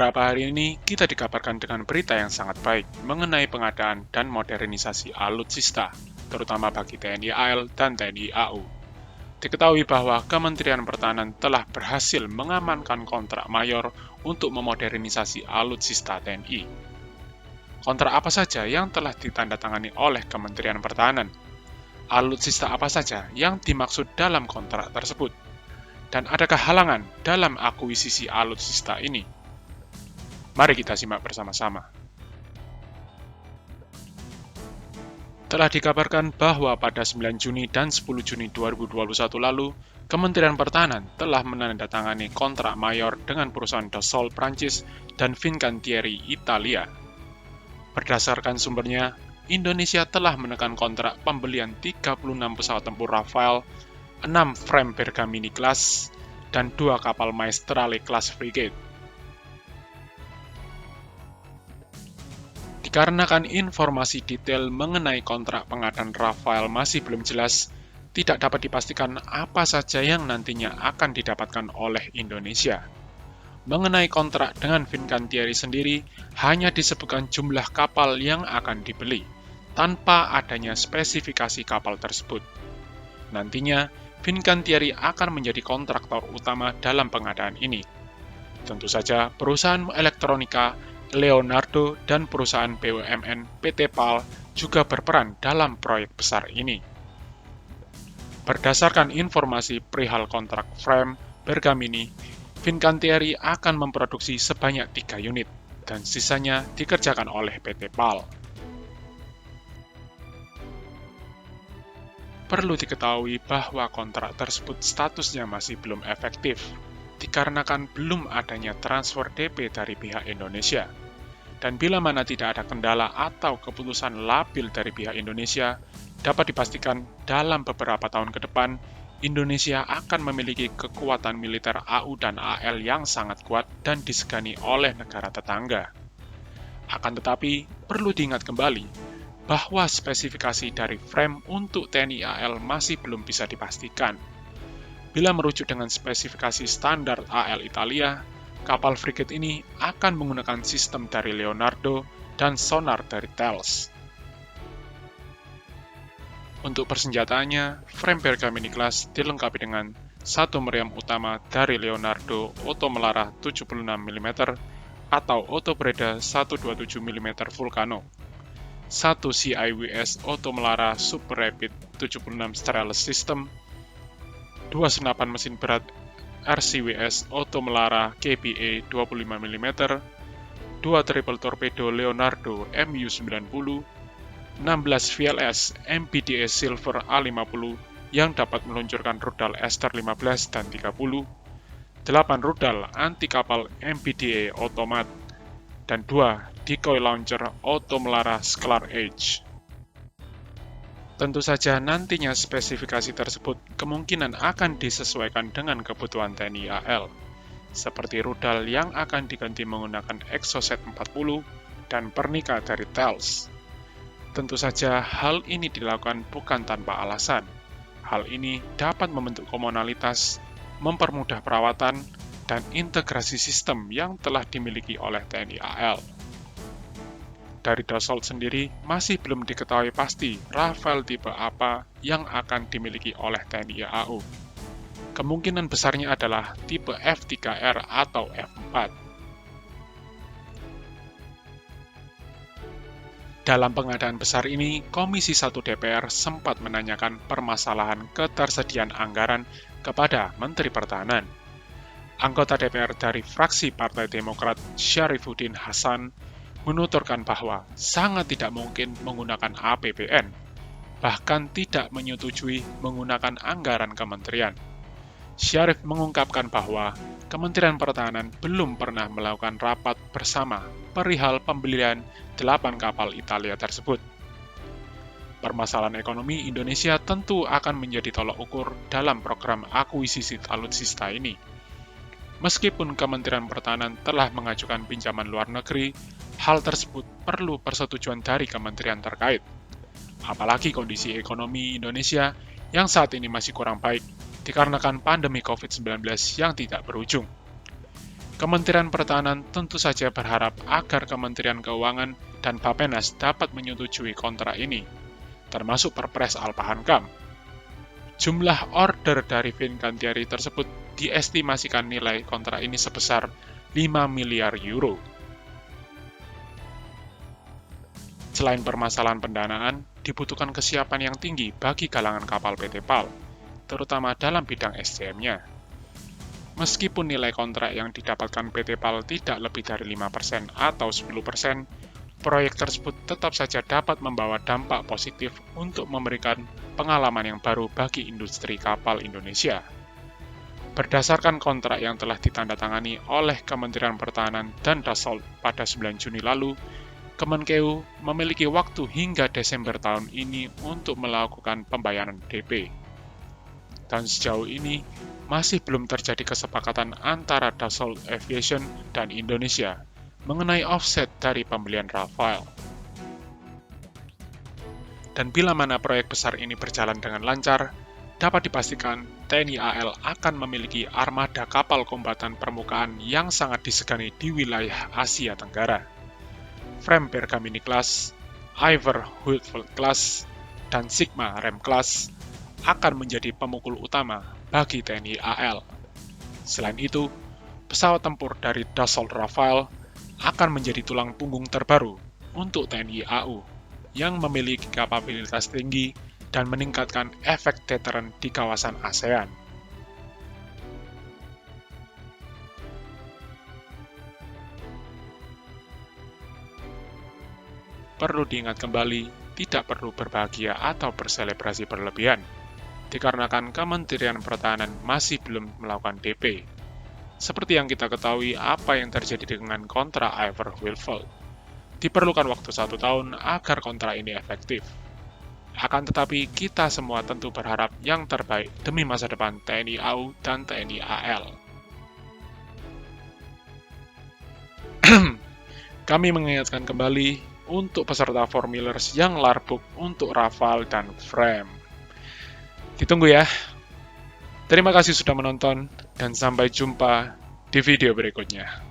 Beberapa hari ini kita dikabarkan dengan berita yang sangat baik mengenai pengadaan dan modernisasi alutsista, terutama bagi TNI AL dan TNI AU. Diketahui bahwa Kementerian Pertahanan telah berhasil mengamankan kontrak mayor untuk memodernisasi alutsista TNI. Kontrak apa saja yang telah ditandatangani oleh Kementerian Pertahanan? Alutsista apa saja yang dimaksud dalam kontrak tersebut? Dan adakah halangan dalam akuisisi alutsista ini? Mari kita simak bersama-sama. Telah dikabarkan bahwa pada 9 Juni dan 10 Juni 2021 lalu, Kementerian Pertahanan telah menandatangani kontrak mayor dengan perusahaan Dassault Prancis dan Fincantieri Italia. Berdasarkan sumbernya, Indonesia telah menekan kontrak pembelian 36 pesawat tempur Rafale, 6 frame Bergamini class, dan 2 kapal Maestrale class frigate. Dikarenakan informasi detail mengenai kontrak pengadaan Rafale masih belum jelas, tidak dapat dipastikan apa saja yang nantinya akan didapatkan oleh Indonesia. Mengenai kontrak dengan Fincantieri sendiri, hanya disebutkan jumlah kapal yang akan dibeli, tanpa adanya spesifikasi kapal tersebut. Nantinya, Fincantieri akan menjadi kontraktor utama dalam pengadaan ini. Tentu saja, perusahaan elektronika Leonardo dan perusahaan BUMN PT PAL juga berperan dalam proyek besar ini. Berdasarkan informasi perihal kontrak frame Bergamini, Fincantieri akan memproduksi sebanyak 3 unit, dan sisanya dikerjakan oleh PT PAL. Perlu diketahui bahwa kontrak tersebut statusnya masih belum efektif, dikarenakan belum adanya transfer DP dari pihak Indonesia. Dan bila mana tidak ada kendala atau keputusan labil dari pihak Indonesia, dapat dipastikan dalam beberapa tahun ke depan, Indonesia akan memiliki kekuatan militer AU dan AL yang sangat kuat dan disegani oleh negara tetangga. Akan tetapi, perlu diingat kembali bahwa spesifikasi dari frame untuk TNI AL masih belum bisa dipastikan. Bila merujuk dengan spesifikasi standar AL Italia, kapal frigate ini akan menggunakan sistem dari Leonardo dan sonar dari Thales. Untuk persenjataannya, frame Bergamini class dilengkapi dengan satu meriam utama dari Leonardo Otto Melara 76 mm atau Otto Breda 127 mm Vulcano, satu CIWS Otto Melara Super Rapid 76 Stainless System, 2 senapan mesin berat RCWS Otto Melara KBA 25 mm, 2 triple torpedo Leonardo MU-90, 16 VLS MBDA Silver A50 yang dapat meluncurkan rudal Ester-15 dan 30, 8 rudal anti kapal MBDA Automat, dan 2 decoy launcher Otto Melara Scalar Edge. Tentu saja nantinya spesifikasi tersebut kemungkinan akan disesuaikan dengan kebutuhan TNI AL, seperti rudal yang akan diganti menggunakan Exocet 40 dan Pernica dari Thales. Tentu saja hal ini dilakukan bukan tanpa alasan. Hal ini dapat membentuk komunalitas, mempermudah perawatan, dan integrasi sistem yang telah dimiliki oleh TNI AL. Dari Dassault sendiri, masih belum diketahui pasti Rafale tipe apa yang akan dimiliki oleh TNI AU. Kemungkinan besarnya adalah tipe F3R atau F4. Dalam pengadaan besar ini, Komisi 1 DPR sempat menanyakan permasalahan ketersediaan anggaran kepada Menteri Pertahanan. Anggota DPR dari fraksi Partai Demokrat, Syarifuddin Hasan, menuturkan bahwa sangat tidak mungkin menggunakan APBN, bahkan tidak menyetujui menggunakan anggaran kementerian. Syarif mengungkapkan bahwa Kementerian Pertahanan belum pernah melakukan rapat bersama perihal pembelian 8 kapal Italia tersebut. Permasalahan ekonomi Indonesia tentu akan menjadi tolak ukur dalam program akuisisi alutsista ini. Meskipun Kementerian Pertahanan telah mengajukan pinjaman luar negeri, hal tersebut perlu persetujuan dari kementerian terkait. Apalagi kondisi ekonomi Indonesia yang saat ini masih kurang baik dikarenakan pandemi COVID-19 yang tidak berujung. Kementerian Pertahanan tentu saja berharap agar Kementerian Keuangan dan Bappenas dapat menyetujui kontrak ini, termasuk Perpres Alphahankam. Jumlah order dari Fincantieri tersebut diestimasikan nilai kontrak ini sebesar 5 miliar euro. Selain permasalahan pendanaan, dibutuhkan kesiapan yang tinggi bagi galangan kapal PT PAL, terutama dalam bidang SDM-nya. Meskipun nilai kontrak yang didapatkan PT PAL tidak lebih dari 5% atau 10%, proyek tersebut tetap saja dapat membawa dampak positif untuk memberikan pengalaman yang baru bagi industri kapal Indonesia. Berdasarkan kontrak yang telah ditandatangani oleh Kementerian Pertahanan dan Dassault pada 9 Juni lalu, Kemenkeu memiliki waktu hingga Desember tahun ini untuk melakukan pembayaran DP. Dan sejauh ini, masih belum terjadi kesepakatan antara Dassault Aviation dan Indonesia mengenai offset dari pembelian Rafale. Dan bila mana proyek besar ini berjalan dengan lancar, dapat dipastikan TNI AL akan memiliki armada kapal kombatan permukaan yang sangat disegani di wilayah Asia Tenggara. Frame Bergamini Class, Iver Huitfeldt Class, dan Sigma Rem Class akan menjadi pemukul utama bagi TNI AL. Selain itu, pesawat tempur dari Dassault Rafale akan menjadi tulang punggung terbaru untuk TNI AU yang memiliki kapabilitas tinggi dan meningkatkan efek deteren di kawasan ASEAN. Perlu diingat kembali, tidak perlu berbahagia atau berselebrasi berlebihan, dikarenakan Kementerian Pertahanan masih belum melakukan DP. Seperti yang kita ketahui apa yang terjadi dengan kontrak Iver Huitfeldt. Diperlukan waktu 1 tahun agar kontrak ini efektif. Akan tetapi kita semua tentu berharap yang terbaik demi masa depan TNI AU dan TNI AL. Kami mengingatkan kembali untuk peserta formulers yang larbuk untuk Rafale dan Frame. Ditunggu ya. Terima kasih sudah menonton, dan sampai jumpa di video berikutnya.